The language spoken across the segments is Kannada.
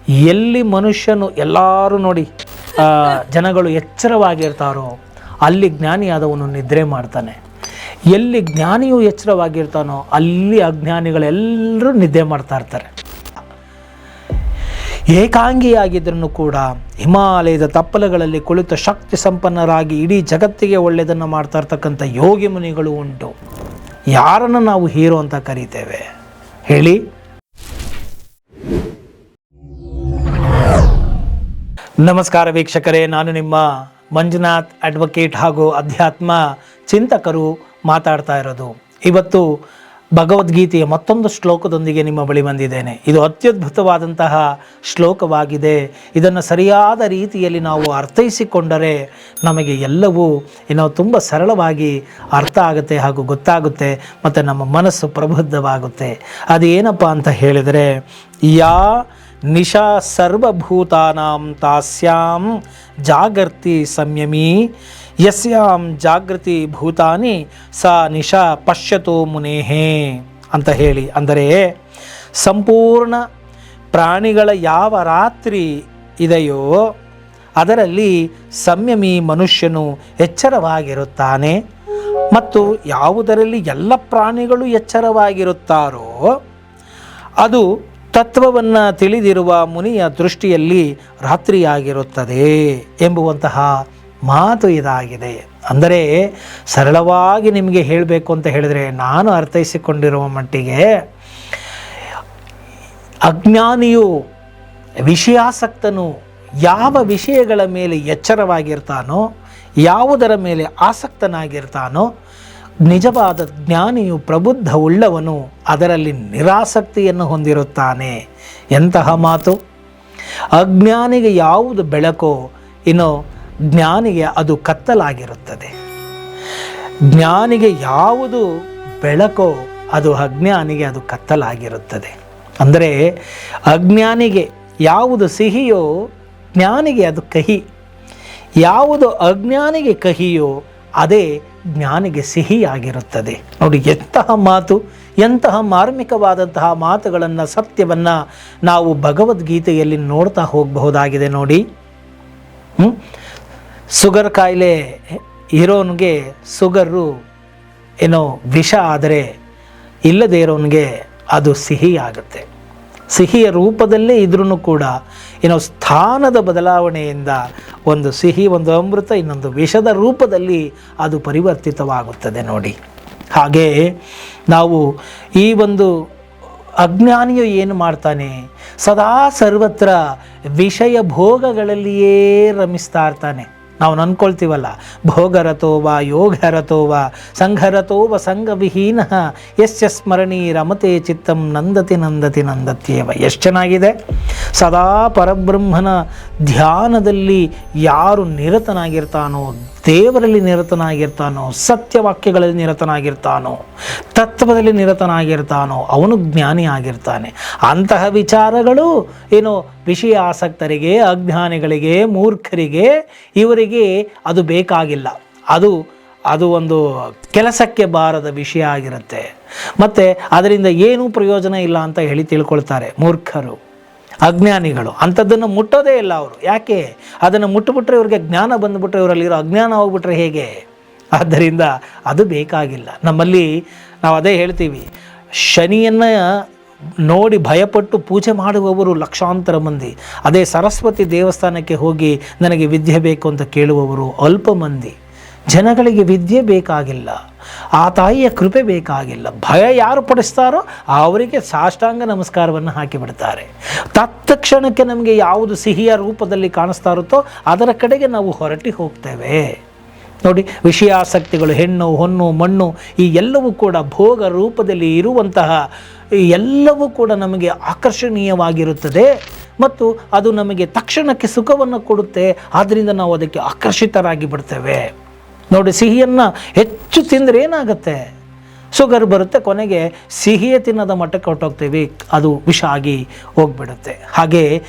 ಎಲ್ಲಿ ಮನುಷ್ಯನು ಎಲ್ಲರೂ ನೋಡಿ ಜನಗಳು ಎಚ್ಚರವಾಗಿರ್ತಾರೋ ಅಲ್ಲಿ ಜ್ಞಾನಿಯಾದವನು ನಿದ್ರೆ ಮಾಡ್ತಾನೆ. ಎಲ್ಲಿ ಜ್ಞಾನಿಯು ಎಚ್ಚರವಾಗಿರ್ತಾನೋ ಅಲ್ಲಿ ಅಜ್ಞಾನಿಗಳೆಲ್ಲರೂ ನಿದ್ದೆ ಮಾಡ್ತಾ ಇರ್ತಾರೆ. ಏಕಾಂಗಿಯಾಗಿದ್ರೂ ಕೂಡ ಹಿಮಾಲಯದ ತಪ್ಪಲಗಳಲ್ಲಿ ಕುಳಿತು ಶಕ್ತಿ ಸಂಪನ್ನರಾಗಿ ಇಡೀ ಜಗತ್ತಿಗೆ ಒಳ್ಳೆಯದನ್ನು ಮಾಡ್ತಾ ಇರ್ತಕ್ಕಂಥ ಯೋಗಿ ಮುನಿಗಳು ಉಂಟು. ಯಾರನ್ನು ನಾವು ಹೀರೋ ಅಂತ ಕರೀತೇವೆ ಹೇಳಿ? ನಮಸ್ಕಾರ ವೀಕ್ಷಕರೇ, ನಾನು ನಿಮ್ಮ ಮಂಜುನಾಥ್ ಅಡ್ವೊಕೇಟ್ ಹಾಗೂ ಅಧ್ಯಾತ್ಮ ಚಿಂತಕರು ಮಾತಾಡ್ತಾ ಇರೋದು. ಇವತ್ತು ಭಗವದ್ಗೀತೆಯ ಮತ್ತೊಂದು ಶ್ಲೋಕದೊಂದಿಗೆ ನಿಮ್ಮ ಬಳಿ ಬಂದಿದ್ದೇನೆ. ಇದು ಅತ್ಯದ್ಭುತವಾದಂತಹ ಶ್ಲೋಕವಾಗಿದೆ. ಇದನ್ನು ಸರಿಯಾದ ರೀತಿಯಲ್ಲಿ ನಾವು ಅರ್ಥೈಸಿಕೊಂಡರೆ ನಮಗೆ ಎಲ್ಲವೂ ತುಂಬ ಸರಳವಾಗಿ ಅರ್ಥ ಆಗುತ್ತೆ ಹಾಗೂ ಗೊತ್ತಾಗುತ್ತೆ, ಮತ್ತು ನಮ್ಮ ಮನಸ್ಸು ಪ್ರಬುದ್ಧವಾಗುತ್ತೆ. ಅದೇನಪ್ಪ ಅಂತ ಹೇಳಿದರೆ, ಯಾ ನಿಶಾ ಸರ್ವಭೂತಾನಾಂ ತಾಸ್ಯಾಂ ಜಾಗರ್ತಿ ಸಂಯಮಿ ಯಸ್ಯಾಂ ಜಾಗೃತಿ ಭೂತಾನಿ ಸ ನಿಶಾ ಪಶ್ಯತೋ ಮುನೇಹೇ ಅಂತ ಹೇಳಿ. ಅಂದರೆ ಸಂಪೂರ್ಣ ಪ್ರಾಣಿಗಳ ಯಾವ ರಾತ್ರಿ ಇದೆಯೋ ಅದರಲ್ಲಿ ಸಂಯಮಿ ಮನುಷ್ಯನು ಎಚ್ಚರವಾಗಿರುತ್ತಾನೆ, ಮತ್ತು ಯಾವುದರಲ್ಲಿ ಎಲ್ಲ ಪ್ರಾಣಿಗಳು ಎಚ್ಚರವಾಗಿರುತ್ತಾರೋ ಅದು ತತ್ವವನ್ನು ತಿಳಿದಿರುವ ಮುನಿಯ ದೃಷ್ಟಿಯಲ್ಲಿ ರಾತ್ರಿಯಾಗಿರುತ್ತದೆ ಎಂಬುವಂತಹ ಮಾತು ಇದಾಗಿದೆ. ಅಂದರೆ ಸರಳವಾಗಿ ನಿಮಗೆ ಹೇಳಬೇಕು ಅಂತ ಹೇಳಿದರೆ, ನಾನು ಅರ್ಥೈಸಿಕೊಂಡಿರುವ ಮಟ್ಟಿಗೆ ಅಜ್ಞಾನಿಯು ವಿಷಯಾಸಕ್ತನು ಯಾವ ವಿಷಯಗಳ ಮೇಲೆ ಎಚ್ಚರವಾಗಿರ್ತಾನೋ, ಯಾವುದರ ಮೇಲೆ ಆಸಕ್ತನಾಗಿರ್ತಾನೋ, ನಿಜವಾದ ಜ್ಞಾನಿಯು ಪ್ರಬುದ್ಧ ಉಳ್ಳವನು ಅದರಲ್ಲಿ ನಿರಾಸಕ್ತಿಯನ್ನು ಹೊಂದಿರುತ್ತಾನೆ. ಎಂತಹ ಮಾತು! ಅಜ್ಞಾನಿಗೆ ಯಾವುದು ಬೆಳಕೋ ಇನ್ನು ಜ್ಞಾನಿಗೆ ಅದು ಕತ್ತಲಾಗಿರುತ್ತದೆ. ಜ್ಞಾನಿಗೆ ಯಾವುದು ಬೆಳಕೋ ಅದು ಅಜ್ಞಾನಿಗೆ ಅದು ಕತ್ತಲಾಗಿರುತ್ತದೆ. ಅಂದರೆ ಅಜ್ಞಾನಿಗೆ ಯಾವುದು ಸಿಹಿಯೋ ಜ್ಞಾನಿಗೆ ಅದು ಕಹಿ, ಯಾವುದು ಅಜ್ಞಾನಿಗೆ ಕಹಿಯೋ ಅದೇ ಜ್ಞಾನಿಗೆ ಸಿಹಿಯಾಗಿರುತ್ತದೆ. ನೋಡಿ ಎಂತಹ ಮಾತು, ಎಂತಹ ಮಾರ್ಮಿಕವಾದಂತಹ ಮಾತುಗಳನ್ನು, ಸತ್ಯವನ್ನು ನಾವು ಭಗವದ್ಗೀತೆಯಲ್ಲಿ ನೋಡ್ತಾ ಹೋಗಬಹುದಾಗಿದೆ. ನೋಡಿ, ಶುಗರ್ ಕಾಯಿಲೆ ಇರೋನಿಗೆ ಶುಗರು ವಿಷ ಆದರೆ ಇಲ್ಲದೇ ಇರೋನಿಗೆ ಅದು ಸಿಹಿ ಆಗುತ್ತೆ. ಸಿಹಿಯ ರೂಪದಲ್ಲೇ ಇದ್ರೂ ಕೂಡ ಸ್ಥಾನದ ಬದಲಾವಣೆಯಿಂದ ಒಂದು ಸಿಹಿ, ಒಂದು ಅಮೃತ, ಇನ್ನೊಂದು ವಿಷದ ರೂಪದಲ್ಲಿ ಅದು ಪರಿವರ್ತಿತವಾಗುತ್ತದೆ. ನೋಡಿ, ಹಾಗೆ ನಾವು ಈ ಒಂದು ಅಜ್ಞಾನಿಯು ಏನು ಮಾಡ್ತಾನೆ, ಸದಾ ಸರ್ವತ್ರ ವಿಷಯ ಭೋಗಗಳಲ್ಲಿಯೇ ರಮಿಸ್ತಾ ಇರ್ತಾನೆ. ನಾವು ಅಂದ್ಕೊಳ್ತೀವಲ್ಲ, ಭೋಗರತೋವ ಯೋಗರತೋವ ಸಂಘರತೋವ ಸಂಘವಿಹೀನ ಯಸ್ಯ ಸ್ಮರಣಿ ರಮತೆ ಚಿತ್ತಂ ನಂದತಿ ನಂದತಿ ನಂದತ್ಯೇವ. ಎಷ್ಟು ಚೆನ್ನಾಗಿದೆ! ಸದಾ ಪರಬ್ರಹ್ಮನ ಧ್ಯಾನದಲ್ಲಿ ಯಾರು ನಿರತನಾಗಿರ್ತಾನೋ, ದೇವರಲ್ಲಿ ನಿರತನಾಗಿರ್ತಾನೋ, ಸತ್ಯವಾಕ್ಯಗಳಲ್ಲಿ ನಿರತನಾಗಿರ್ತಾನೋ, ತತ್ವದಲ್ಲಿ ನಿರತನಾಗಿರ್ತಾನೋ ಅವನು ಜ್ಞಾನಿ ಆಗಿರ್ತಾನೆ. ಅಂತಹ ವಿಚಾರಗಳು ವಿಷಯ ಆಸಕ್ತರಿಗೆ, ಅಜ್ಞಾನಿಗಳಿಗೆ, ಮೂರ್ಖರಿಗೆ, ಇವರಿಗೆ ಅದು ಬೇಕಾಗಿಲ್ಲ. ಅದು ಒಂದು ಕೆಲಸಕ್ಕೆ ಬಾರದ ವಿಷಯ ಆಗಿರುತ್ತೆ. ಮತ್ತು ಅದರಿಂದ ಏನೂ ಪ್ರಯೋಜನ ಇಲ್ಲ ಅಂತ ಹೇಳಿ ತಿಳ್ಕೊಳ್ತಾರೆ ಮೂರ್ಖರು, ಅಜ್ಞಾನಿಗಳು. ಅಂಥದ್ದನ್ನು ಮುಟ್ಟೋದೇ ಇಲ್ಲ ಅವರು. ಯಾಕೆ? ಅದನ್ನು ಮುಟ್ಟುಬಿಟ್ರೆ ಇವ್ರಿಗೆ ಜ್ಞಾನ ಬಂದುಬಿಟ್ರೆ, ಇವರಲ್ಲಿರೋ ಅಜ್ಞಾನ ಹೋಗ್ಬಿಟ್ರೆ ಹೇಗೆ? ಆದ್ದರಿಂದ ಅದು ಬೇಕಾಗಿಲ್ಲ. ನಮ್ಮಲ್ಲಿ ನಾವು ಅದೇ ಹೇಳ್ತೀವಿ, ಶನಿಯನ್ನು ನೋಡಿ ಭಯಪಟ್ಟು ಪೂಜೆ ಮಾಡುವವರು ಲಕ್ಷಾಂತರ ಮಂದಿ. ಅದೇ ಸರಸ್ವತಿ ದೇವಸ್ಥಾನಕ್ಕೆ ಹೋಗಿ ನನಗೆ ವಿದ್ಯೆ ಬೇಕು ಅಂತ ಕೇಳುವವರು ಅಲ್ಪ ಮಂದಿ. ಜನಗಳಿಗೆ ವಿದ್ಯೆ ಬೇಕಾಗಿಲ್ಲ, ಆ ತಾಯಿಯ ಕೃಪೆ ಬೇಕಾಗಿಲ್ಲ. ಭಯ ಯಾರು ಪಡಿಸ್ತಾರೋ ಅವರಿಗೆ ಸಾಷ್ಟಾಂಗ ನಮಸ್ಕಾರವನ್ನು ಹಾಕಿಬಿಡ್ತಾರೆ. ತತ್ಕ್ಷಣಕ್ಕೆ ನಮಗೆ ಯಾವುದು ಸಿಹಿಯ ರೂಪದಲ್ಲಿ ಕಾಣಿಸ್ತಾ ಇರುತ್ತೋ ಅದರ ಕಡೆಗೆ ನಾವು ಹೊರಟಿ ಹೋಗ್ತೇವೆ. ನೋಡಿ, ವಿಷಯಾಸಕ್ತಿಗಳು, ಹೆಣ್ಣು ಹೊನ್ನು ಮಣ್ಣು ಈ ಎಲ್ಲವೂ ಕೂಡ ಭೋಗ ರೂಪದಲ್ಲಿ ಇರುವಂತಹ ಎಲ್ಲವೂ ಕೂಡ ನಮಗೆ ಆಕರ್ಷಣೀಯವಾಗಿರುತ್ತದೆ, ಮತ್ತು ಅದು ನಮಗೆ ತಕ್ಷಣಕ್ಕೆ ಸುಖವನ್ನು ಕೊಡುತ್ತೆ. ಆದ್ದರಿಂದ ನಾವು ಅದಕ್ಕೆ ಆಕರ್ಷಿತರಾಗಿ ಬಿಡ್ತೇವೆ. ನೋಡಿ, ಸಿಹಿಯನ್ನು ಹೆಚ್ಚು ತಿಂದರೆ ಏನಾಗುತ್ತೆ? ಶುಗರ್ ಬರುತ್ತೆ, ಕೊನೆಗೆ ಸಿಹಿಯೇ ತಿನ್ನದ ಮಟ್ಟಕ್ಕೆ ಹೊರಟೋಗ್ತೀವಿ, ಅದು ವಿಷ ಆಗಿ ಹೋಗ್ಬಿಡುತ್ತೆ. ಹಾಗೆ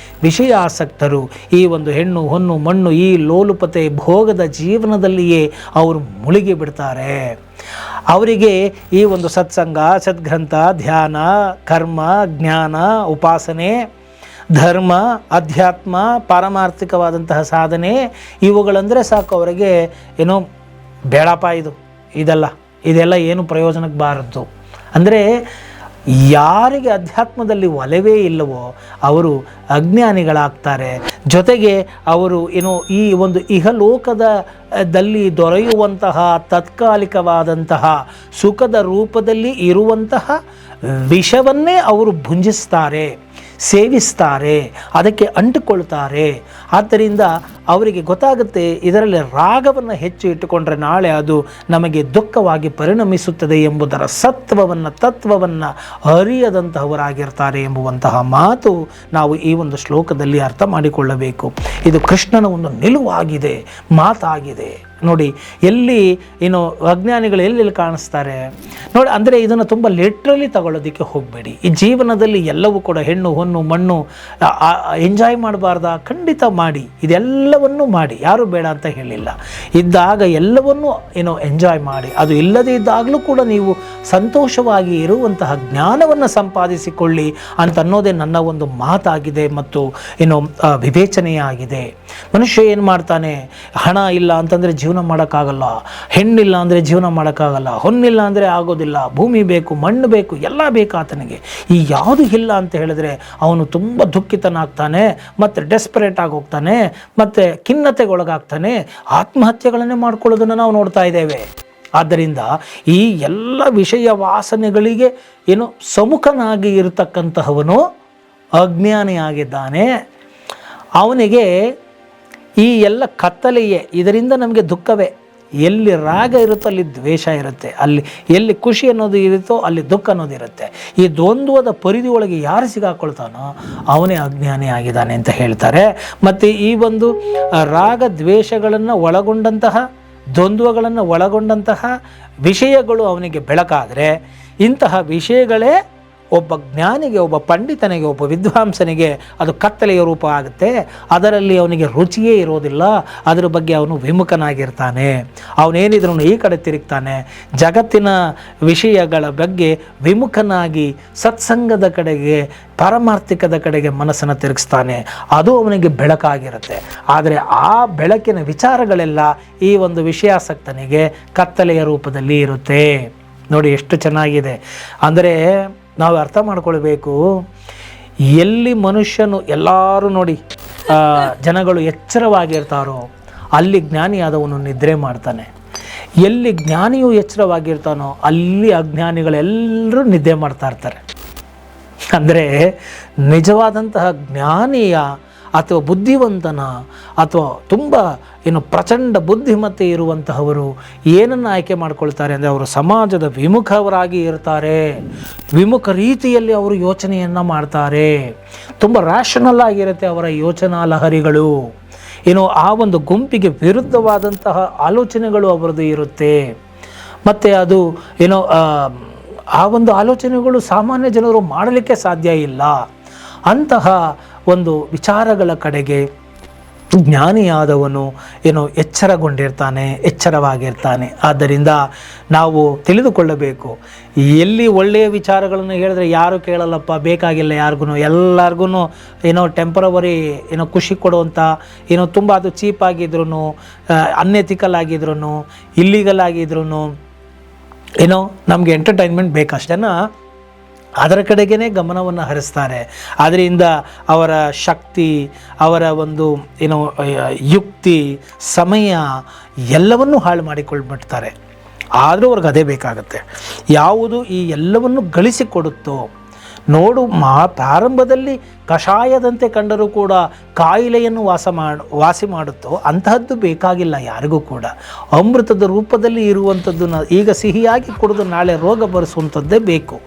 ವಿಷಯಾಸಕ್ತರು ಈ ಒಂದು ಹೆಣ್ಣು ಹೊನ್ನು ಮಣ್ಣು ಈ ಲೋಲುಪತೆ ಭೋಗದ ಜೀವನದಲ್ಲಿಯೇ ಅವರು ಮುಳುಗಿ ಬಿಡ್ತಾರೆ. ಅವರಿಗೆ ಈ ಒಂದು ಸತ್ಸಂಗ, ಸದ್ಗ್ರಂಥ, ಧ್ಯಾನ, ಕರ್ಮ, ಜ್ಞಾನ, ಉಪಾಸನೆ ಧರ್ಮ, ಅಧ್ಯಾತ್ಮ, ಪಾರಮಾರ್ಥಿಕವಾದಂತಹ ಸಾಧನೆ ಇವುಗಳಂದರೆ ಸಾಕು ಅವರಿಗೆ ಏನೋ ಬೇಡಪ್ಪ ಇದೆಲ್ಲ ಏನು ಪ್ರಯೋಜನಕ್ಕೆ ಬಾರದ್ದು. ಅಂದರೆ ಯಾರಿಗೆ ಅಧ್ಯಾತ್ಮದಲ್ಲಿ ಒಲವೇ ಇಲ್ಲವೋ ಅವರು ಅಜ್ಞಾನಿಗಳಾಗ್ತಾರೆ. ಜೊತೆಗೆ ಅವರು ಈ ಒಂದು ಇಹಲೋಕದಲ್ಲಿ ದೊರೆಯುವಂತಹ ತಾತ್ಕಾಲಿಕವಾದಂತಹ ಸುಖದ ರೂಪದಲ್ಲಿ ಇರುವಂತಹ ವಿಷವನ್ನೇ ಅವರು ಭುಂಜಿಸ್ತಾರೆ, ಸೇವಿಸ್ತಾರೆ, ಅದಕ್ಕೆ ಅಂಟುಕೊಳ್ತಾರೆ. ಆದ್ದರಿಂದ ಅವರಿಗೆ ಗೊತ್ತಾಗುತ್ತೆ ಇದರಲ್ಲಿ ರಾಗವನ್ನು ಹೆಚ್ಚು ಇಟ್ಟುಕೊಂಡ್ರೆ ನಾಳೆ ಅದು ನಮಗೆ ದುಃಖವಾಗಿ ಪರಿಣಮಿಸುತ್ತದೆ ಎಂಬುದರ ತತ್ವವನ್ನು ಅರಿಯದಂತಹವರಾಗಿರ್ತಾರೆ ಎಂಬುವಂತಹ ಮಾತು ನಾವು ಈ ಒಂದು ಶ್ಲೋಕದಲ್ಲಿ ಅರ್ಥ ಮಾಡಿಕೊಳ್ಳಬೇಕು. ಇದು ಕೃಷ್ಣನ ಒಂದು ನಿಲುವಾಗಿದೆ, ಮಾತಾಗಿದೆ. ನೋಡಿ, ಎಲ್ಲಿ ಅಜ್ಞಾನಿಗಳು ಎಲ್ಲೆಲ್ಲಿ ಕಾಣಿಸ್ತಾರೆ ನೋಡಿ. ಅಂದರೆ ಇದನ್ನು ತುಂಬ ಲಿಟ್ರಲಿ ತಗೊಳ್ಳೋದಕ್ಕೆ ಹೋಗಬೇಡಿ. ಈ ಜೀವನದಲ್ಲಿ ಎಲ್ಲವೂ ಕೂಡ ಹೆಣ್ಣು ಹೊನ್ನು ಮಣ್ಣು ಎಂಜಾಯ್ ಮಾಡಬಾರ್ದಾ? ಖಂಡಿತ ಮಾಡಿ, ಇದೆಲ್ಲವನ್ನೂ ಮಾಡಿ, ಯಾರೂ ಬೇಡ ಅಂತ ಹೇಳಿಲ್ಲ. ಇದ್ದಾಗ ಎಲ್ಲವನ್ನೂ ಎಂಜಾಯ್ ಮಾಡಿ. ಅದು ಇಲ್ಲದೇ ಇದ್ದಾಗಲೂ ಕೂಡ ನೀವು ಸಂತೋಷವಾಗಿ ಇರುವಂತಹ ಜ್ಞಾನವನ್ನು ಸಂಪಾದಿಸಿಕೊಳ್ಳಿ ಅಂತನ್ನೋದೇ ನನ್ನ ಒಂದು ಮಾತಾಗಿದೆ ಮತ್ತು ವಿವೇಚನೆಯಾಗಿದೆ. ಮನುಷ್ಯ ಏನು ಮಾಡ್ತಾನೆ, ಹಣ ಇಲ್ಲ ಅಂತಂದರೆ ಜೀವನ ಮಾಡೋಕ್ಕಾಗಲ್ಲ, ಹೆಣ್ಣಿಲ್ಲ ಅಂದರೆ ಜೀವನ ಮಾಡೋಕ್ಕಾಗಲ್ಲ, ಹೊನ್ನಿಲ್ಲ ಅಂದರೆ ಆಗೋದಿಲ್ಲ, ಭೂಮಿ ಬೇಕು, ಮಣ್ಣು ಬೇಕು, ಎಲ್ಲ ಬೇಕು ಆತನಿಗೆ. ಈ ಯಾವುದು ಇಲ್ಲ ಅಂತ ಹೇಳಿದ್ರೆ ಅವನು ತುಂಬ ದುಃಖಿತನಾಗ್ತಾನೆ, ಮತ್ತು ಡೆಸ್ಪರೇಟ್ ಆಗಿ ಹೋಗ್ತಾನೆ, ಮತ್ತು ಖಿನ್ನತೆಗೊಳಗಾಗ್ತಾನೆ, ಆತ್ಮಹತ್ಯೆಗಳನ್ನೇ ಮಾಡ್ಕೊಳ್ಳೋದನ್ನು ನಾವು ನೋಡ್ತಾ ಇದ್ದೇವೆ. ಆದ್ದರಿಂದ ಈ ಎಲ್ಲ ವಿಷಯ ವಾಸನೆಗಳಿಗೆ ಸಮ್ಮುಖನಾಗಿ ಇರತಕ್ಕಂತಹವನು ಅಜ್ಞಾನಿಯಾಗಿದ್ದಾನೆ. ಅವನಿಗೆ ಈ ಎಲ್ಲ ಕತ್ತಲೆಯೇ, ಇದರಿಂದ ನಮಗೆ ದುಃಖವೇ. ಎಲ್ಲಿ ರಾಗ ಇರುತ್ತೋ ಅಲ್ಲಿ ದ್ವೇಷ ಇರುತ್ತೆ, ಎಲ್ಲಿ ಖುಷಿ ಅನ್ನೋದು ಇರುತ್ತೋ ಅಲ್ಲಿ ದುಃಖ ಅನ್ನೋದು ಇರುತ್ತೆ. ಈ ದ್ವಂದ್ವದ ಪರಿಧಿ ಒಳಗೆ ಯಾರು ಸಿಗಾಕೊಳ್ತಾನೋ ಅವನೇ ಅಜ್ಞಾನಿ ಆಗಿದ್ದಾನೆ ಅಂತ ಹೇಳ್ತಾರೆ. ಮತ್ತು ಈ ಒಂದು ರಾಗ ದ್ವೇಷಗಳನ್ನು ಒಳಗೊಂಡಂತಹ, ದ್ವಂದ್ವಗಳನ್ನು ಒಳಗೊಂಡಂತಹ ವಿಷಯಗಳು ಅವನಿಗೆ ಬೆಳಕಾದರೆ ಇಂತಹ ವಿಷಯಗಳೇ ಒಬ್ಬ ಜ್ಞಾನಿಗೆ, ಒಬ್ಬ ಪಂಡಿತನಿಗೆ, ಒಬ್ಬ ವಿದ್ವಾಂಸನಿಗೆ ಅದು ಕತ್ತಲೆಯ ರೂಪ ಆಗುತ್ತೆ. ಅದರಲ್ಲಿ ಅವನಿಗೆ ರುಚಿಯೇ ಇರೋದಿಲ್ಲ, ಅದರ ಬಗ್ಗೆ ಅವನು ವಿಮುಖನಾಗಿರ್ತಾನೆ. ಅವನೇನಿದ್ರೂ ಈ ಕಡೆ ತಿರುಗ್ತಾನೆ, ಜಗತ್ತಿನ ವಿಷಯಗಳ ಬಗ್ಗೆ ವಿಮುಖನಾಗಿ ಸತ್ಸಂಗದ ಕಡೆಗೆ, ಪಾರಮಾರ್ಥಿಕದ ಕಡೆಗೆ ಮನಸ್ಸನ್ನು ತಿರುಗಿಸ್ತಾನೆ. ಅದು ಅವನಿಗೆ ಬೆಳಕಾಗಿರುತ್ತೆ. ಆದರೆ ಆ ಬೆಳಕಿನ ವಿಚಾರಗಳೆಲ್ಲ ಈ ಒಂದು ವಿಷಯಾಸಕ್ತನಿಗೆ ಕತ್ತಲೆಯ ರೂಪದಲ್ಲಿ ಇರುತ್ತೆ. ನೋಡಿ ಎಷ್ಟು ಚೆನ್ನಾಗಿದೆ. ಅಂದರೆ ನಾವು ಅರ್ಥ ಮಾಡ್ಕೊಳ್ಬೇಕು, ಎಲ್ಲಿ ಮನುಷ್ಯನು ಎಲ್ಲರೂ ನೋಡಿ ಜನಗಳು ಎಚ್ಚರವಾಗಿರ್ತಾರೋ ಅಲ್ಲಿ ಜ್ಞಾನಿಯಾದವನು ನಿದ್ರೆ ಮಾಡ್ತಾನೆ. ಎಲ್ಲಿ ಜ್ಞಾನಿಯು ಎಚ್ಚರವಾಗಿರ್ತಾನೋ ಅಲ್ಲಿ ಅಜ್ಞಾನಿಗಳೆಲ್ಲರೂ ನಿದ್ದೆ ಮಾಡ್ತಾ ಇರ್ತಾರೆ. ಅಂದರೆ ನಿಜವಾದಂತಹ ಜ್ಞಾನಿಯ ಅಥವಾ ಬುದ್ಧಿವಂತನ ಅಥವಾ ತುಂಬ ಪ್ರಚಂಡ ಬುದ್ಧಿಮತ್ತೆ ಇರುವಂತಹವರು ಏನನ್ನು ಆಯ್ಕೆ ಮಾಡ್ಕೊಳ್ತಾರೆ ಅಂದರೆ ಅವರು ಸಮಾಜದ ವಿಮುಖವರಾಗಿ ಇರ್ತಾರೆ. ವಿಮುಖ ರೀತಿಯಲ್ಲಿ ಅವರು ಯೋಚನೆಯನ್ನು ಮಾಡ್ತಾರೆ. ತುಂಬ ರ್ಯಾಷನಲ್ ಆಗಿರುತ್ತೆ ಅವರ ಯೋಚನಾ ಲಹರಿಗಳು. ಆ ಒಂದು ಗುಂಪಿಗೆ ವಿರುದ್ಧವಾದಂತಹ ಆಲೋಚನೆಗಳು ಅವರದ್ದು ಇರುತ್ತೆ. ಮತ್ತು ಅದು ಆ ಒಂದು ಆಲೋಚನೆಗಳು ಸಾಮಾನ್ಯ ಜನರು ಮಾಡಲಿಕ್ಕೆ ಸಾಧ್ಯ ಇಲ್ಲ. ಅಂತಹ ಒಂದು ವಿಚಾರಗಳ ಕಡೆಗೆ ಜ್ಞಾನಿಯಾದವನು ಎಚ್ಚರಗೊಂಡಿರ್ತಾನೆ, ಎಚ್ಚರವಾಗಿರ್ತಾನೆ. ಆದ್ದರಿಂದ ನಾವು ತಿಳಿದುಕೊಳ್ಳಬೇಕು, ಎಲ್ಲಿ ಒಳ್ಳೆಯ ವಿಚಾರಗಳನ್ನು ಹೇಳಿದ್ರೆ ಯಾರು ಕೇಳಲ್ಲಪ್ಪ, ಬೇಕಾಗಿಲ್ಲ ಯಾರಿಗೂ, ಎಲ್ಲರಿಗೂ ಟೆಂಪರವರಿ ಖುಷಿ ಕೊಡುವಂಥ ತುಂಬ ಅದು ಚೀಪಾಗಿದ್ರು, ಅನ್ಎಥಿಕಲ್ ಆಗಿದ್ರು, ಇಲ್ಲೀಗಲ್ ಆಗಿದ್ರು ನಮಗೆ ಎಂಟರ್ಟೈನ್ಮೆಂಟ್ ಬೇಕಷ್ಟೇನ ಅದರ ಕಡೆಗೇ ಗಮನವನ್ನು ಹರಿಸ್ತಾರೆ. ಅದರಿಂದ ಅವರ ಶಕ್ತಿ, ಅವರ ಒಂದು ಯುಕ್ತಿ, ಸಮಯ ಎಲ್ಲವನ್ನೂ ಹಾಳು ಮಾಡಿಕೊಳ್ಬಿಡ್ತಾರೆ. ಆದರೂ ಅವ್ರಿಗೆ ಅದೇ ಬೇಕಾಗುತ್ತೆ. ಯಾವುದು ಈ ಎಲ್ಲವನ್ನು ಗಳಿಸಿಕೊಡುತ್ತೋ ನೋಡು, ಪ್ರಾರಂಭದಲ್ಲಿ ಕಷಾಯದಂತೆ ಕಂಡರೂ ಕೂಡ ಕಾಯಿಲೆಯನ್ನು ವಾಸಿ ಮಾಡುತ್ತೋ ಅಂತಹದ್ದು ಬೇಕಾಗಿಲ್ಲ ಯಾರಿಗೂ ಕೂಡ. ಅಮೃತದ ರೂಪದಲ್ಲಿ ಇರುವಂಥದ್ದು ಈಗ ಸಿಹಿಯಾಗಿ ಕುಡಿದು ನಾಳೆ ರೋಗ ಬರೆಸುವಂಥದ್ದೇ ಬೇಕು.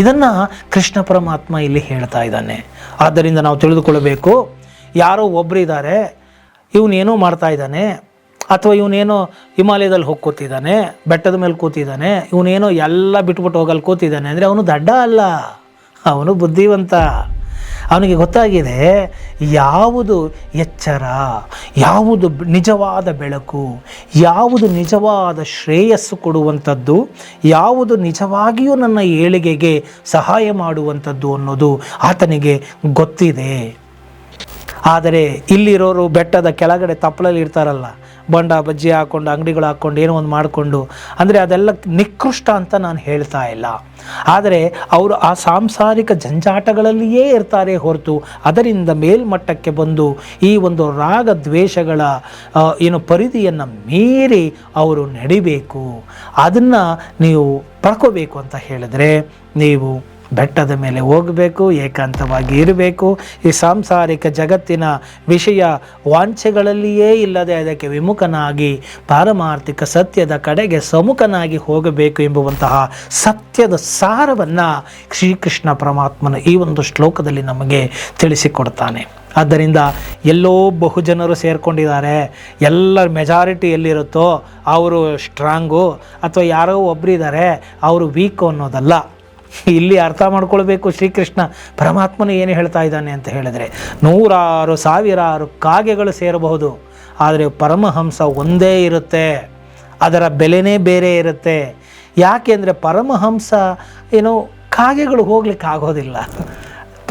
ಇದನ್ನು ಕೃಷ್ಣ ಪರಮಾತ್ಮ ಇಲ್ಲಿ ಹೇಳ್ತಾ ಇದ್ದಾನೆ. ಆದ್ದರಿಂದ ನಾವು ತಿಳಿದುಕೊಳ್ಳಬೇಕು, ಯಾರೋ ಒಬ್ಬರಿದ್ದಾರೆ, ಇವನೇನೋ ಮಾಡ್ತಾ ಇದ್ದಾನೆ, ಅಥವಾ ಇವನೇನೋ ಹಿಮಾಲಯದಲ್ಲಿ ಹೋಗಿ ಕೂತಿದ್ದಾನೆ, ಬೆಟ್ಟದ ಮೇಲೆ ಕೂತಿದ್ದಾನೆ, ಇವನೇನೋ ಎಲ್ಲ ಬಿಟ್ಬಿಟ್ಟು ಹೋಗಲ್ಲಿ ಕೂತಿದ್ದಾನೆ ಅಂದರೆ ಅವನು ದಡ್ಡ ಅಲ್ಲ, ಅವನು ಬುದ್ಧಿವಂತ. ಅವನಿಗೆ ಗೊತ್ತಾಗಿದೆ ಯಾವುದು ಎಚ್ಚರ, ಯಾವುದು ನಿಜವಾದ ಬೆಳಕು, ಯಾವುದು ನಿಜವಾದ ಶ್ರೇಯಸ್ಸು ಕೊಡುವಂಥದ್ದು, ಯಾವುದು ನಿಜವಾಗಿಯೂ ನನ್ನ ಏಳಿಗೆಗೆ ಸಹಾಯ ಮಾಡುವಂಥದ್ದು ಅನ್ನೋದು ಆತನಿಗೆ ಗೊತ್ತಿದೆ. ಆದರೆ ಇಲ್ಲಿರೋರು ಬೆಟ್ಟದ ಕೆಳಗಡೆ ತಪ್ಪಲಲ್ಲಿ ಇರ್ತಾರಲ್ಲ, ಬಂಡ ಬಜ್ಜಿ ಹಾಕ್ಕೊಂಡು ಅಂಗಡಿಗಳು ಹಾಕ್ಕೊಂಡು ಏನೋ ಒಂದು ಮಾಡಿಕೊಂಡು, ಅಂದರೆ ಅದೆಲ್ಲ ನಿಕೃಷ್ಟ ಅಂತ ನಾನು ಹೇಳ್ತಾ ಇಲ್ಲ. ಆದರೆ ಅವರು ಆ ಸಾಂಸಾರಿಕ ಜಂಜಾಟಗಳಲ್ಲಿಯೇ ಇರ್ತಾರೆ ಹೊರತು ಅದರಿಂದ ಮೇಲ್ಮಟ್ಟಕ್ಕೆ ಬಂದು ಈ ಒಂದು ರಾಗ ದ್ವೇಷಗಳ ಪರಿಧಿಯನ್ನು ಮೀರಿ ಅವರು ನಡಿಬೇಕು. ಅದನ್ನು ನೀವು ಪಡ್ಕೋಬೇಕು ಅಂತ ಹೇಳಿದ್ರೆ ನೀವು ಬೆಟ್ಟದ ಮೇಲೆ ಹೋಗಬೇಕು, ಏಕಾಂತವಾಗಿ ಇರಬೇಕು. ಈ ಸಾಂಸಾರಿಕ ಜಗತ್ತಿನ ವಿಷಯ ವಾಂಛೆಗಳಲ್ಲಿಯೇ ಇಲ್ಲದೆ ಅದಕ್ಕೆ ವಿಮುಖನಾಗಿ ಪಾರಮಾರ್ಥಿಕ ಸತ್ಯದ ಕಡೆಗೆ ಸಮ್ಮುಖನಾಗಿ ಹೋಗಬೇಕು ಎಂಬುವಂತಹ ಸತ್ಯದ ಸಾರವನ್ನು ಶ್ರೀಕೃಷ್ಣ ಪರಮಾತ್ಮನ ಈ ಒಂದು ಶ್ಲೋಕದಲ್ಲಿ ನಮಗೆ ತಿಳಿಸಿಕೊಡ್ತಾನೆ. ಆದ್ದರಿಂದ ಎಲ್ಲೋ ಬಹುಜನರು ಸೇರ್ಕೊಂಡಿದ್ದಾರೆ, ಎಲ್ಲರ ಮೆಜಾರಿಟಿ ಎಲ್ಲಿರುತ್ತೋ ಅವರು ಸ್ಟ್ರಾಂಗು, ಅಥವಾ ಯಾರೋ ಒಬ್ಬರಿದ್ದಾರೆ ಅವರು ವೀಕು ಅನ್ನೋದಲ್ಲ. ಇಲ್ಲಿ ಅರ್ಥ ಮಾಡ್ಕೊಳ್ಬೇಕು ಶ್ರೀಕೃಷ್ಣ ಪರಮಾತ್ಮನು ಏನು ಹೇಳ್ತಾ ಇದ್ದಾನೆ ಅಂತ ಹೇಳಿದ್ರೆ, ನೂರಾರು ಸಾವಿರಾರು ಕಾಗೆಗಳು ಸೇರಬಹುದು, ಆದರೆ ಪರಮಹಂಸ ಒಂದೇ ಇರುತ್ತೆ, ಅದರ ಬೆಲೆನೇ ಬೇರೆ ಇರುತ್ತೆ. ಯಾಕೆಂದರೆ ಪರಮಹಂಸ ಕಾಗೆಗಳು ಹೋಗ್ಲಿಕ್ಕೆ ಆಗೋದಿಲ್ಲ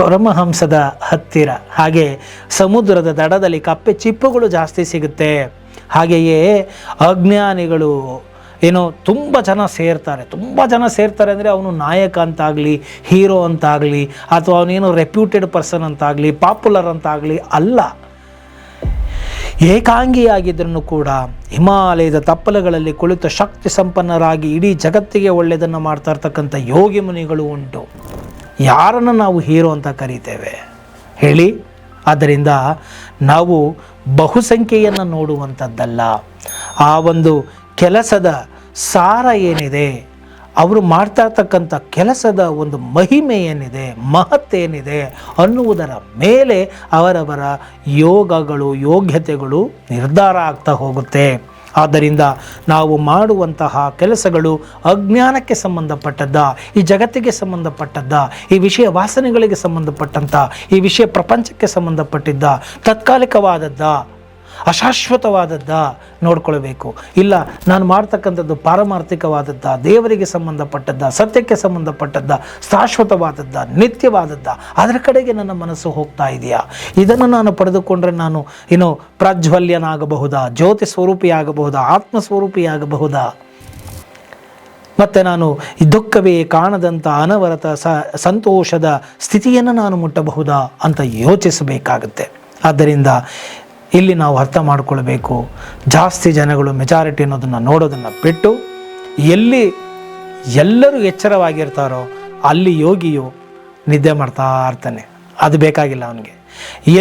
ಪರಮಹಂಸದ ಹತ್ತಿರ. ಹಾಗೆ ಸಮುದ್ರದ ದಡದಲ್ಲಿ ಕಪ್ಪೆ ಚಿಪ್ಪುಗಳು ಜಾಸ್ತಿ ಸಿಗುತ್ತೆ. ಹಾಗೆಯೇ ಅಜ್ಞಾನಿಗಳು ತುಂಬ ಜನ ಸೇರ್ತಾರೆ ಅಂದರೆ ಅವನು ನಾಯಕ ಅಂತಾಗಲಿ, ಹೀರೋ ಅಂತಾಗಲಿ, ಅಥವಾ ಅವನೇನೋ ರೆಪ್ಯೂಟೆಡ್ ಪರ್ಸನ್ ಅಂತಾಗಲಿ, ಪಾಪ್ಯುಲರ್ ಅಂತಾಗಲಿ ಅಲ್ಲ. ಏಕಾಂಗಿಯಾಗಿದ್ರೂ ಕೂಡ ಹಿಮಾಲಯದ ತಪ್ಪಲುಗಳಲ್ಲಿ ಕುಳಿತು ಶಕ್ತಿ ಸಂಪನ್ನರಾಗಿ ಇಡೀ ಜಗತ್ತಿಗೆ ಒಳ್ಳೆಯದನ್ನು ಮಾಡ್ತಾ ಇರ್ತಕ್ಕಂಥ ಯೋಗಿ ಮುನಿಗಳು ಉಂಟು. ಯಾರನ್ನು ನಾವು ಹೀರೋ ಅಂತ ಕರೀತೇವೆ ಹೇಳಿ? ಆದ್ದರಿಂದ ನಾವು ಬಹುಸಂಖ್ಯೆಯನ್ನು ನೋಡುವಂಥದ್ದಲ್ಲ, ಆ ಒಂದು ಕೆಲಸದ ಸಾರ ಏನಿದೆ, ಅವರು ಮಾಡ್ತಾ ಇರ್ತಕ್ಕಂಥ ಕೆಲಸದ ಒಂದು ಮಹಿಮೆ ಏನಿದೆ, ಮಹತ್ತೇನಿದೆ ಅನ್ನುವುದರ ಮೇಲೆ ಅವರವರ ಯೋಗ್ಯತೆಗಳು ನಿರ್ಧಾರ ಆಗ್ತಾ ಹೋಗುತ್ತೆ. ಆದ್ದರಿಂದ ನಾವು ಮಾಡುವಂತಹ ಕೆಲಸಗಳು ಅಜ್ಞಾನಕ್ಕೆ ಸಂಬಂಧಪಟ್ಟದ್ದ, ಈ ಜಗತ್ತಿಗೆ ಸಂಬಂಧಪಟ್ಟದ್ದ, ಈ ವಿಷಯ ವಾಸನೆಗಳಿಗೆ ಸಂಬಂಧಪಟ್ಟಂಥ, ಈ ವಿಷಯ ಪ್ರಪಂಚಕ್ಕೆ ಸಂಬಂಧಪಟ್ಟಿದ್ದ, ತಾತ್ಕಾಲಿಕವಾದದ್ದ, ಅಶಾಶ್ವತವಾದದ್ದ ನೋಡ್ಕೊಳ್ಬೇಕು. ಇಲ್ಲ, ನಾನು ಮಾಡ್ತಕ್ಕಂಥದ್ದು ಪಾರಮಾರ್ಥಿಕವಾದದ್ದ, ದೇವರಿಗೆ ಸಂಬಂಧಪಟ್ಟದ್ದ, ಸತ್ಯಕ್ಕೆ ಸಂಬಂಧಪಟ್ಟದ್ದ, ಶಾಶ್ವತವಾದದ್ದ, ನಿತ್ಯವಾದದ್ದ, ಅದರ ಕಡೆಗೆ ನನ್ನ ಮನಸ್ಸು ಹೋಗ್ತಾ ಇದೆಯಾ? ಇದನ್ನು ನಾನು ಪಡೆದುಕೊಂಡ್ರೆ ನಾನು ಪ್ರಜ್ವಲ್ಯನಾಗಬಹುದಾ, ಜ್ಯೋತಿ ಸ್ವರೂಪಿಯಾಗಬಹುದಾ, ಆತ್ಮಸ್ವರೂಪಿಯಾಗಬಹುದಾ? ಮತ್ತು ನಾನು ದುಃಖವೇ ಕಾಣದಂಥ ಅನವರತ ಸಂತೋಷದ ಸ್ಥಿತಿಯನ್ನು ನಾನು ಮುಟ್ಟಬಹುದಾ ಅಂತ ಯೋಚಿಸಬೇಕಾಗುತ್ತೆ. ಆದ್ದರಿಂದ ಇಲ್ಲಿ ನಾವು ಅರ್ಥ ಮಾಡಿಕೊಳ್ಬೇಕು, ಜಾಸ್ತಿ ಜನಗಳು ಮೆಜಾರಿಟಿ ಅನ್ನೋದನ್ನು ನೋಡೋದನ್ನು ಬಿಟ್ಟು ಎಲ್ಲಿ ಎಲ್ಲರೂ ಎಚ್ಚರವಾಗಿರ್ತಾರೋ ಅಲ್ಲಿ ಯೋಗಿಯು ನಿದ್ದೆ ಮಾಡ್ತಾ ಇರ್ತಾನೆ, ಅದು ಬೇಕಾಗಿಲ್ಲ ಅವನಿಗೆ.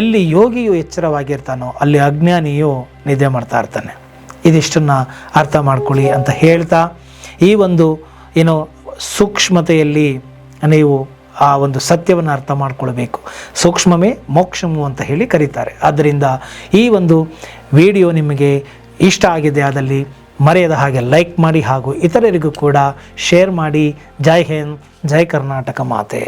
ಎಲ್ಲಿ ಯೋಗಿಯು ಎಚ್ಚರವಾಗಿರ್ತಾನೋ ಅಲ್ಲಿ ಅಜ್ಞಾನಿಯು ನಿದ್ದೆ ಮಾಡ್ತಾ ಇರ್ತಾನೆ. ಇದಿಷ್ಟನ್ನು ಅರ್ಥ ಮಾಡ್ಕೊಳ್ಳಿ ಅಂತ ಹೇಳ್ತಾ, ಈ ಒಂದು ಸೂಕ್ಷ್ಮತೆಯಲ್ಲಿ ನೀವು ಆ ಒಂದು ಸತ್ಯವನ್ನು ಅರ್ಥ ಮಾಡ್ಕೊಳ್ಬೇಕು. ಸೂಕ್ಷ್ಮವೇ ಮೋಕ್ಷಮು ಅಂತ ಹೇಳಿ ಕರೀತಾರೆ. ಆದ್ದರಿಂದ ಈ ಒಂದು ವಿಡಿಯೋ ನಿಮಗೆ ಇಷ್ಟ ಆಗಿದೆ ಆದಲ್ಲಿ ಮರೆಯದ ಹಾಗೆ ಲೈಕ್ ಮಾಡಿ ಹಾಗೂ ಇತರರಿಗೂ ಕೂಡ ಶೇರ್ ಮಾಡಿ. ಜೈ ಹಿಂದ್, ಜೈ ಕರ್ನಾಟಕ ಮಾತೆ.